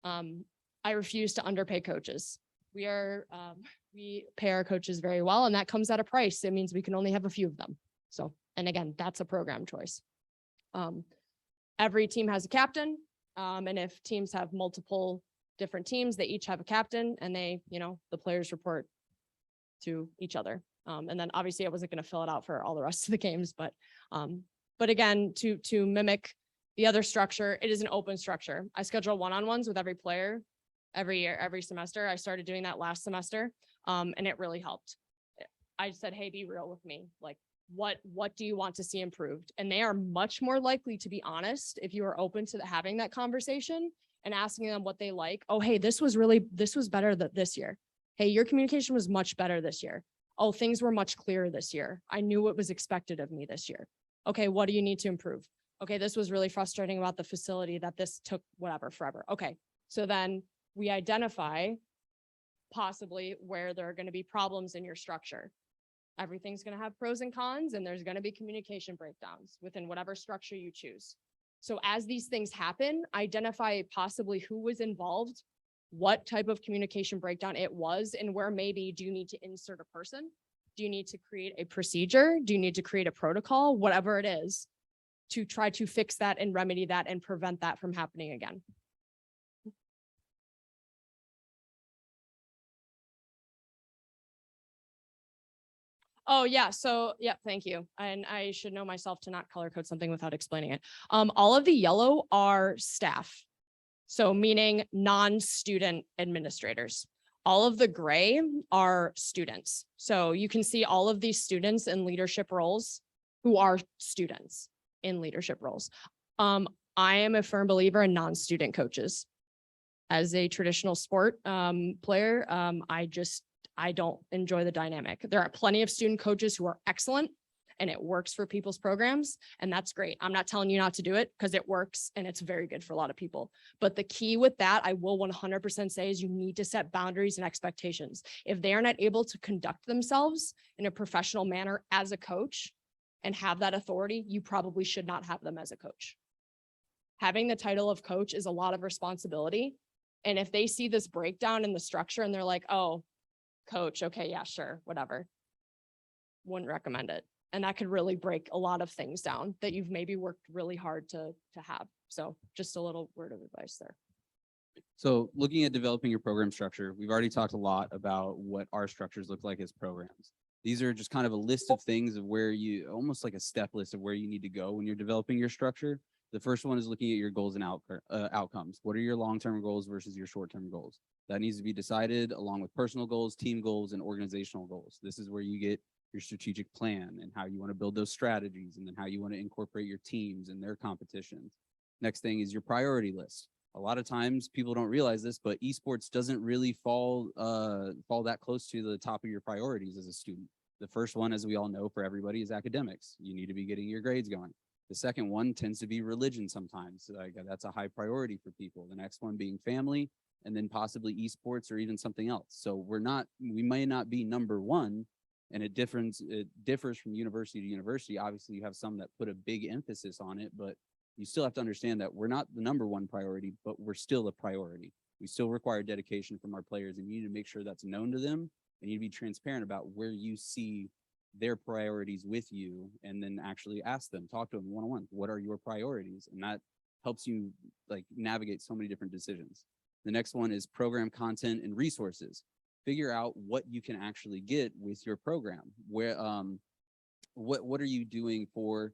Speaker 3: I refuse to underpay coaches. We pay our coaches very well, and that comes at a price. It means we can only have a few of them. So, and again, that's a program choice. Every team has a captain. And if teams have multiple different teams, they each have a captain, and they, the players report to each other. And then obviously I wasn't going to fill it out for all the rest of the games, but again, to mimic the other structure, it is an open structure. I schedule one-on-ones with every player every year, every semester. I started doing that last semester, and it really helped. I said, hey, be real with me. Like, what do you want to see improved? And they are much more likely to be honest if you are open to having that conversation and asking them what they like. Oh, hey, this was better this year. Hey, your communication was much better this year. Oh, things were much clearer this year. I knew what was expected of me this year. Okay, what do you need to improve? Okay, this was really frustrating about the facility that this took forever. Okay, so then we identify possibly where there are going to be problems in your structure. Everything's going to have pros and cons, and there's going to be communication breakdowns within whatever structure you choose. So as these things happen, identify possibly who was involved, what type of communication breakdown it was, and where maybe do you need to insert a person? Do you need to create a procedure? Do you need to create a protocol? Whatever it is, to try to fix that and remedy that and prevent that from happening again. Oh yeah, so yeah, thank you. And I should know myself to not color code something without explaining it. All of the yellow are staff. So meaning non-student administrators. All of the gray are students. So you can see all of these students in leadership roles who are students in leadership roles. I am a firm believer in non-student coaches. As a traditional sport player, I don't enjoy the dynamic. There are plenty of student coaches who are excellent and it works for people's programs, and that's great. I'm not telling you not to do it because it works and it's very good for a lot of people. But the key with that, I will 100% say, is you need to set boundaries and expectations. If they are not able to conduct themselves in a professional manner as a coach and have that authority, you probably should not have them as a coach. Having the title of coach is a lot of responsibility. And if they see this breakdown in the structure and they're like, oh, coach, okay, yeah, sure, whatever, wouldn't recommend it. And that could really break a lot of things down that you've maybe worked really hard to have. So just a little word of advice there.
Speaker 2: So looking at developing your program structure, we've already talked a lot about what our structures look like as programs. These are just kind of a list of things of where you, almost like a step list of where you need to go when you're developing your structure. The first one is looking at your goals and outcomes. What are your long-term goals versus your short-term goals? That needs to be decided along with personal goals, team goals, and organizational goals. This is where you get your strategic plan and how you want to build those strategies, and then how you want to incorporate your teams and their competitions. Next thing is your priority list. A lot of times people don't realize this, but esports doesn't really fall that close to the top of your priorities as a student. The first one, as we all know, for everybody, is academics. You need to be getting your grades going. The second one tends to be religion sometimes. That's a high priority for people. The next one being family, and then possibly esports or even something else. So we may not be number one, and it differs from university to university. Obviously, you have some that put a big emphasis on it, but you still have to understand that we're not the number one priority, but we're still a priority. We still require dedication from our players, and you need to make sure that's known to them They need to be transparent about where you see their priorities with you, and then actually ask them, talk to them one-on-one. What are your priorities? And that helps you like navigate so many different decisions. The next one is program content and resources. Figure out what you can actually get with your program. Where what are you doing for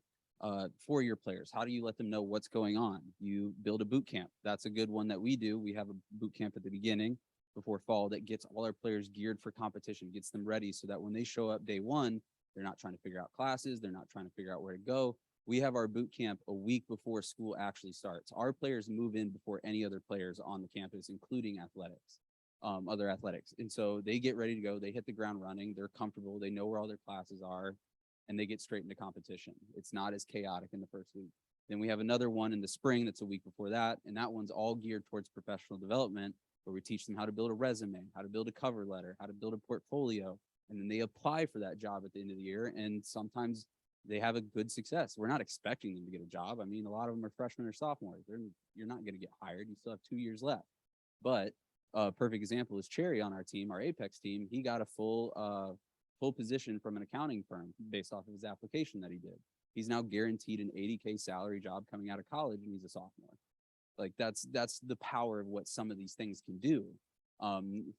Speaker 2: your players? How do you let them know what's going on? You build a boot camp. That's a good one that we do. We have a boot camp at the beginning before fall that gets all our players geared for competition, gets them ready so that when they show up day one, they're not trying to figure out classes. They're not trying to figure out where to go. We have our boot camp a week before school actually starts. Our players move in before any other players on the campus, including athletics, other athletics. And so they get ready to go. They hit the ground running. They're comfortable. They know where all their classes are, and they get straight into competition. It's not as chaotic in the first week. Then we have another one in the spring that's a week before that, and that one's all geared towards professional development, where we teach them how to build a resume, how to build a cover letter, how to build a portfolio, and then they apply for that job at the end of the year, and sometimes they have a good success. We're not expecting them to get a job. I mean, a lot of them are freshmen or sophomores. You're not going to get hired. You still have 2 years left. But a perfect example is Cherry on our team, our Apex team. He got a full position from an accounting firm based off of his application that he did. He's now guaranteed an $80K salary job coming out of college, and he's a sophomore. Like that's the power of what some of these things can do.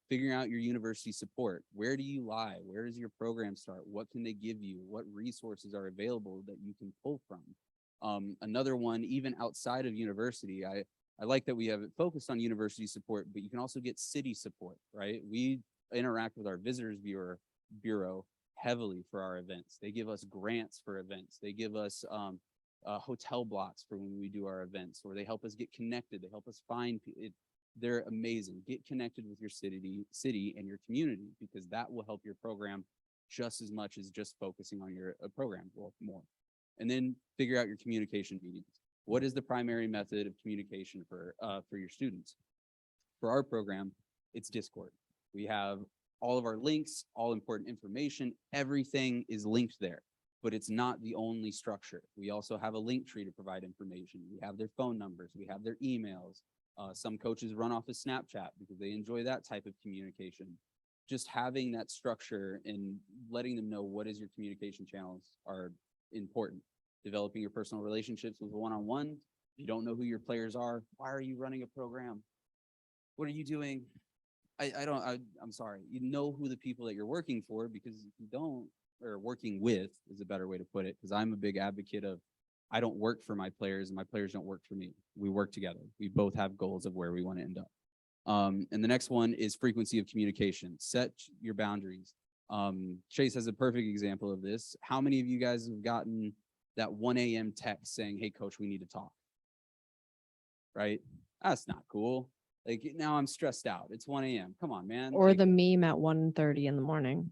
Speaker 2: Figuring out your university support. Where do you lie? Where does your program start? What can they give you? What resources are available that you can pull from? Another one, even outside of university, I like that we have it focused on university support, but you can also get city support, right? We interact with our visitors bureau heavily for our events. They give us grants for events. They give us hotel blocks for when we do our events, or they help us get connected. They help us find it. They're amazing. Get connected with your city and your community, because that will help your program just as much as just focusing on your program, or more. And then figure out your communication meetings. What is the primary method of communication for your students? For our program, it's Discord. We have all of our links, all important information, everything is linked there, but it's not the only structure. We also have a link tree to provide information. We have their phone numbers, we have their emails. Some coaches run off of Snapchat because they enjoy that type of communication. Just having that structure and letting them know what is your communication channels are important. Developing your personal relationships with one-on-one. If you don't know who your players are, why are you running a program? What are you doing? I'm sorry. You know who the people that you're working for, because if you don't, or working with is a better way to put it, because I'm a big advocate of, I don't work for my players and my players don't work for me. We work together. We both have goals of where we want to end up. And the next one is frequency of communication. Set your boundaries. Chase has a perfect example of this. How many of you guys have gotten that 1 a.m. text saying, hey, coach, we need to talk? Right? That's not cool. Like, now I'm stressed out. It's 1 a.m. Come on, man.
Speaker 3: Or
Speaker 2: Like,
Speaker 3: the meme at 1:30 in the morning.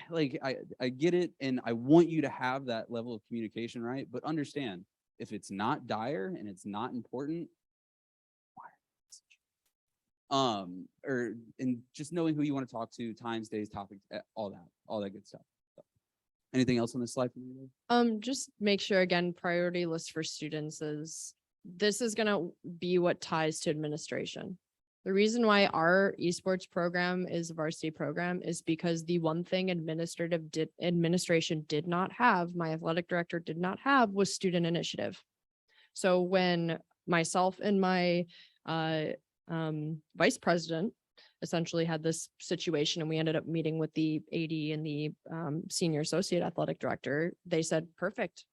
Speaker 2: like I get it, and I want you to have that level of communication, right? But understand, if it's not dire and it's not important, and just knowing who you want to talk to, times, days, topics, all that good stuff. So, anything else on this slide for me?
Speaker 3: Just make sure, again, priority list for students this is going to be what ties to administration. The reason why our esports program is a varsity program is because the one thing administration did not have, my athletic director did not have, was student initiative. So when myself and my vice president essentially had this situation, and we ended up meeting with the AD and the senior associate athletic director, they said, perfect.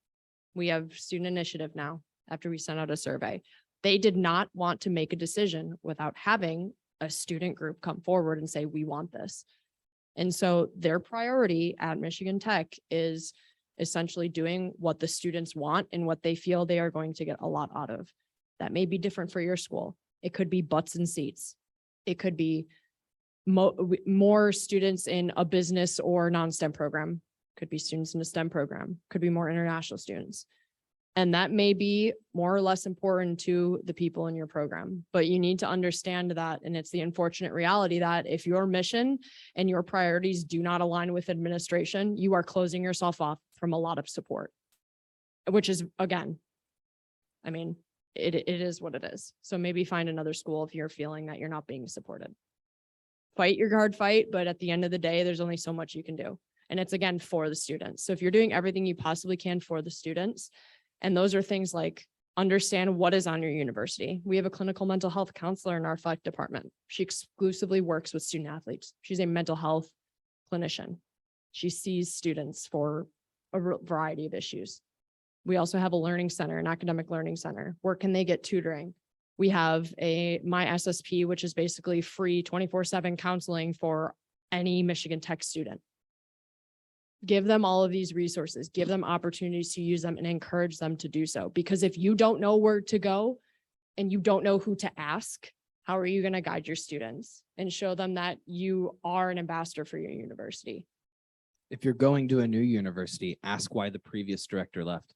Speaker 3: We have student initiative now, after we sent out a survey. They did not want to make a decision without having a student group come forward and say, we want this. And so their priority at Michigan Tech is essentially doing what the students want and what they feel they are going to get a lot out of. That may be different for your school. It could be butts and seats. It could be more students in a business or non-STEM program. Could be students in a STEM program. Could be more international students. And that may be more or less important to the people in your program, but you need to understand that. And it's the unfortunate reality that if your mission and your priorities do not align with administration, you are closing yourself off from a lot of support, which is, again, I mean, it is what it is. So maybe find another school if you're feeling that you're not being supported. fight your hard fight, but at the end of the day, there's only so much you can do. And it's again for the students. So if you're doing everything you possibly can for the students, and those are things like understand what is on your university. We have a clinical mental health counselor in our athletic department. She exclusively works with student athletes. She's a mental health clinician. She sees students for a variety of issues. We also have a learning center, an academic learning center. Where can they get tutoring? We have My SSP, which is basically free 24/7 counseling for any Michigan Tech student. Give them all of these resources, give them opportunities to use them and encourage them to do so. Because if you don't know where to go and you don't know who to ask, how are you going to guide your students and show them that you are an ambassador for your university?
Speaker 1: If you're going to a new university, ask why the previous director left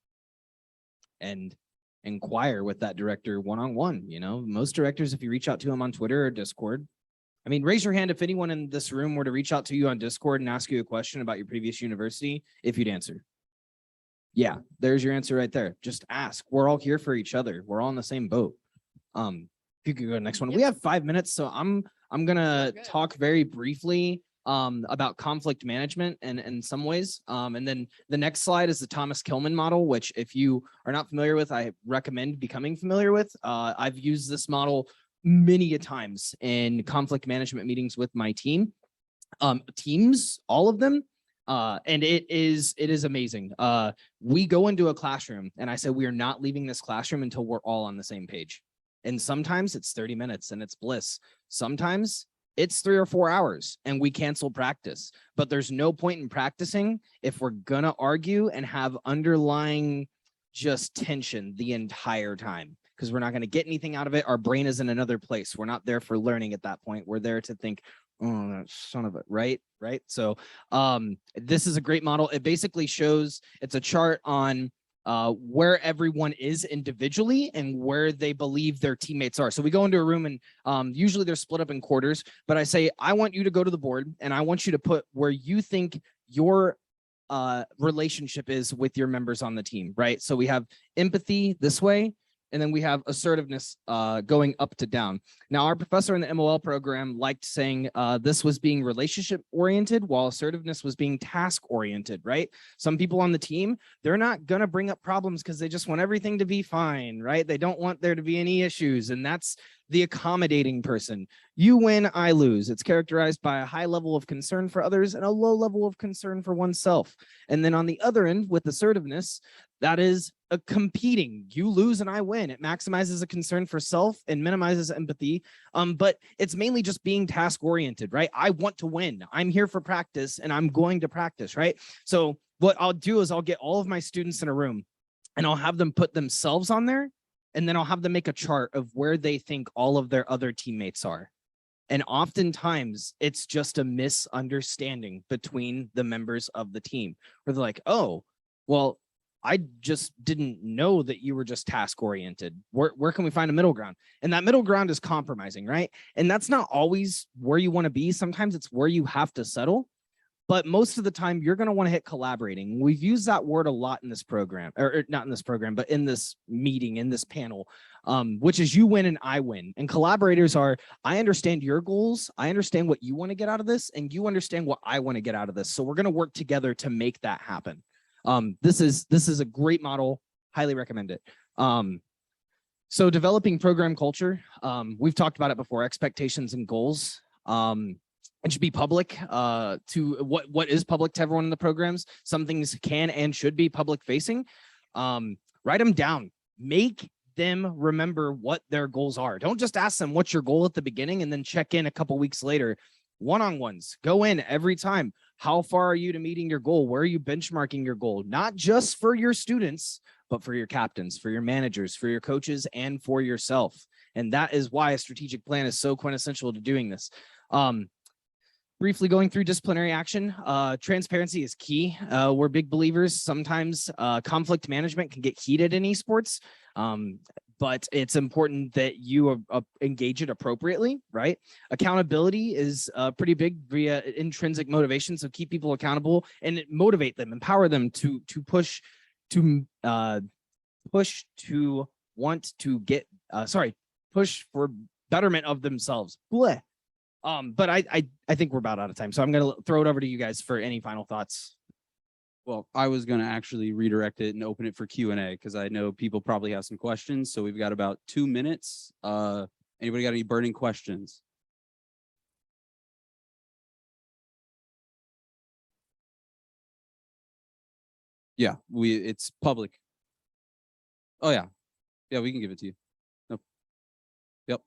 Speaker 1: and inquire with that director one-on-one. You know, most directors, if you reach out to them on Twitter or Discord, I mean, raise your hand if anyone in this room were to reach out to you on Discord and ask you a question about your previous university, if you'd answer. Yeah, there's your answer right there. Just ask. We're all here for each other. We're all in the same boat. If you could go to the next one. We have 5 minutes, so I'm gonna talk very briefly about conflict management and in some ways. And then the next slide is the ThomasKilmann model, which if you are not familiar with, I recommend becoming familiar with. I've used this model many a times in conflict management meetings with my team, teams, all of them. And it is amazing. We go into a classroom and I said, we are not leaving this classroom until we're all on the same page. And sometimes it's 30 minutes and it's bliss. Sometimes it's 3 or 4 hours and we cancel practice, but there's no point in practicing if we're gonna argue and have underlying just tension the entire time, because we're not going to get anything out of it. Our brain is in another place. We're not there for learning at that point. We're there to think, oh, that son of a, right? So this is a great model. It basically shows, it's a chart on where everyone is individually and where they believe their teammates are. So we go into a room and usually they're split up in quarters, but I say, I want you to go to the board and I want you to put where you think your relationship is with your members on the team, right? So we have empathy this way, and then we have assertiveness going up to down. Now, our professor in the MOL program liked saying this was being relationship oriented while assertiveness was being task oriented, right? Some people on the team, they're not going to bring up problems because they just want everything to be fine, right? They don't want there to be any issues. And that's the accommodating person. You win, I lose. It's characterized by a high level of concern for others and a low level of concern for oneself. And then on the other end with assertiveness, that is a competing. You lose and I win. It maximizes a concern for self and minimizes empathy. But it's mainly just being task oriented, right? I want to win. I'm here for practice and I'm going to practice, right? So what I'll do is I'll get all of my students in a room and I'll have them put themselves on there. And then I'll have them make a chart of where they think all of their other teammates are. And oftentimes it's just a misunderstanding between the members of the team where they're like, oh, well, I just didn't know that you were just task oriented. Where can we find a middle ground? And that middle ground is compromising, right? And that's not always where you want to be. Sometimes it's where you have to settle. But most of the time, you're going to want to hit collaborating. We've used that word a lot in this program, or not in this program, but in this meeting, in this panel, which is you win and I win. And collaborators are, I understand your goals. I understand what you want to get out of this, and you understand what I want to get out of this. So we're going to work together to make that happen. This is a great model. Highly recommend it. So developing program culture. We've talked about it before, expectations and goals. It should be public to what is public to everyone in the programs. Some things can and should be public facing. Write them down. Make them remember what their goals are. Don't just ask them what's your goal at the beginning and then check in a couple weeks later. One-on-ones, go in every time. How far are you to meeting your goal? Where are you benchmarking your goal? Not just for your students, but for your captains, for your managers, for your coaches, and for yourself. And that is why a strategic plan is so quintessential to doing this. Briefly going through disciplinary action, transparency is key. We're big believers. Sometimes conflict management can get heated in esports, but it's important that you engage it appropriately, right? Accountability is pretty big via intrinsic motivation. So keep people accountable and motivate them, empower them to push to want to get, push for betterment of themselves. Blech. But I think we're about out of time, so I'm gonna throw it over to you guys for any final thoughts.
Speaker 2: Well, I was going to actually redirect it and open it for Q&A because I know people probably have some questions. So we've got about 2 minutes. Anybody got any burning questions? Yeah, it's public. Oh yeah. Yeah, we can give it to you. Nope. Yep.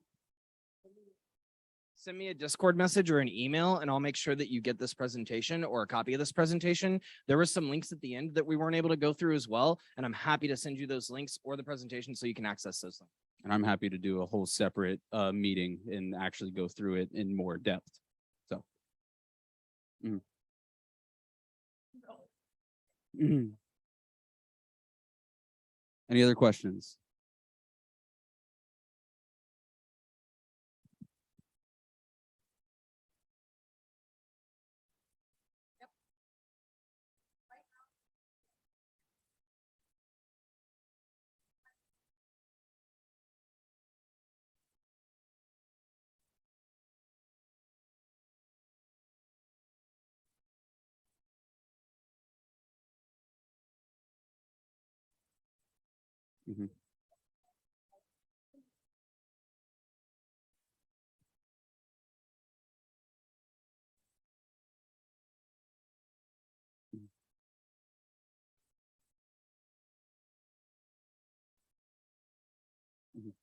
Speaker 1: Send me a Discord message or an email, and I'll make sure that you get this presentation or a copy of this presentation. There were some links at the end that we weren't able to go through as well, and I'm happy to send you those links or the presentation so you can access those links.
Speaker 2: And I'm happy to do a whole separate meeting and actually go through it in more depth. So. Any other questions? Mhm. Mhm.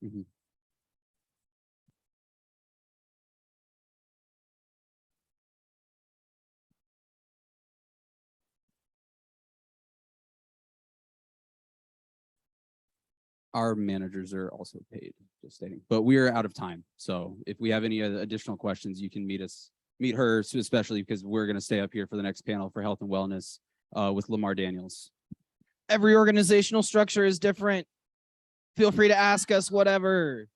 Speaker 2: Mhm. Our managers are also paid, just stating, but we are out of time. So if we have any additional questions, you can meet her, especially because we're going to stay up here for the next panel for health and wellness with Lamar Daniels.
Speaker 1: Every organizational structure is different. Feel free to ask us whatever.